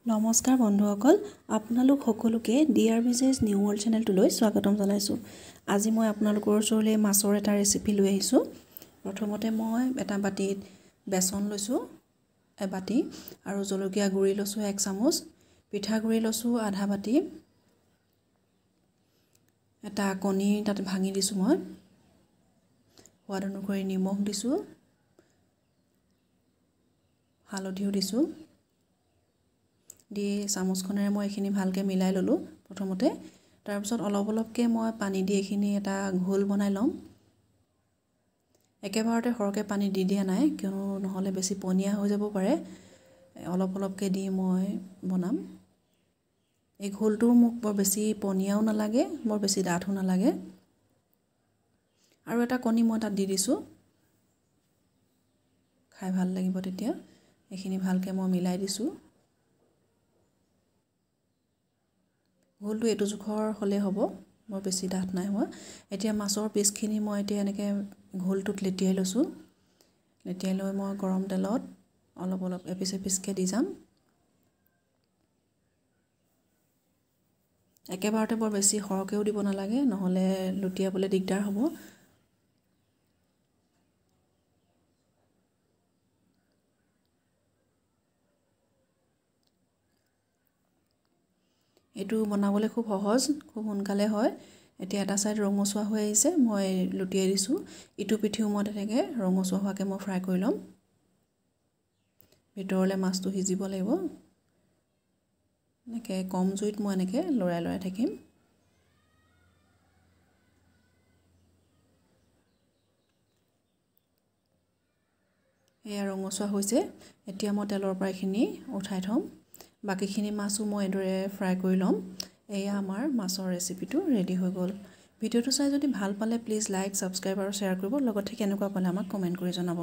নমস্কাৰ বন্ধুসকল আপোনালোক সকলোকে ডিআৰ বিজেছ নিউ ৱৰ্ল্ড চেনেলটোলৈ স্বাগতম জনাইছোঁ। আজি মই আপোনালোকৰ ওচৰলৈ মাছৰ এটা ৰেচিপি লৈ আহিছোঁ। প্ৰথমতে মই এটা বাটিত বেচন লৈছোঁ এবাটি আৰু জলকীয়া গুড়ি লৈছোঁ 1 চামুচ, পিঠাগুড়ি লৈছোঁ আধা বাটি, এটা কণী তাতে ভাঙি দিছোঁ মই, সোৱাদ অনুসৰি নিমখ দিছোঁ, হালধিও দিছোঁ, দি চামুচখনেৰে মই এইখিনি ভালকৈ মিলাই ল'লোঁ প্ৰথমতে। তাৰপিছত অলপ অলপকৈ মই পানী দি এইখিনি এটা ঘোল বনাই ল'ম। একেবাৰতে সৰহকৈ পানী দি দিয়া নাই, কিয়নো নহ'লে বেছি পনীয়া হৈ যাব পাৰে। অলপ অলপকৈ দি মই বনাম। এই ঘোলটো মোক বৰ বেছি পনীয়াও নালাগে, বৰ বেছি ডাঠো নালাগে। আৰু এটা কণী মই তাত দি দিছোঁ, খাই ভাল লাগিব তেতিয়া। এইখিনি ভালকৈ মই মিলাই দিছোঁ। ঘোলটো এইটো জোখৰ হ'লে হ'ব, বৰ বেছি ডাঠ নাই হোৱা। এতিয়া মাছৰ পিচখিনি মই এতিয়া এনেকৈ ঘোলটোত লেটিয়াই লৈছোঁ। লেটিয়াই লৈ মই গৰম তেলত অলপ অলপ এপিচ এপিচকৈ দি যাম। একেবাৰতে বৰ বেছি সৰহকৈও দিব নালাগে, নহ'লে লুটিয়াবলৈ দিগদাৰ হ'ব। এইটো বনাবলৈ খুব সহজ, খুব সোনকালে হয়। এতিয়া এটা ছাইড ৰঙচুৱা হৈ আহিছে, মই লুটিয়াই দিছোঁ। ইটো পিঠিও মই তেনেকৈ ৰঙচুৱা হোৱাকৈ মই ফ্ৰাই কৰি ল'ম। ভিতৰলৈ মাছটো সিজিব লাগিব। এনেকৈ কম জুইত মই এনেকৈ লৰাই লৰাই থাকিম। এয়া ৰঙচুৱা হৈছে। এতিয়া মই তেলৰ পৰা এইখিনি উঠাই থ'ম। বাকীখিনি মাছো মই এইদৰে ফ্ৰাই কৰি ল'ম। এয়া আমাৰ মাছৰ ৰেচিপিটো ৰেডি হৈ গ'ল। ভিডিঅ'টো চাই যদি ভাল পালে প্লিজ লাইক, ছাবস্ক্ৰাইব আৰু শ্বেয়াৰ কৰিব। লগতে কেনেকুৱা পালে আমাক কমেণ্ট কৰি জনাব।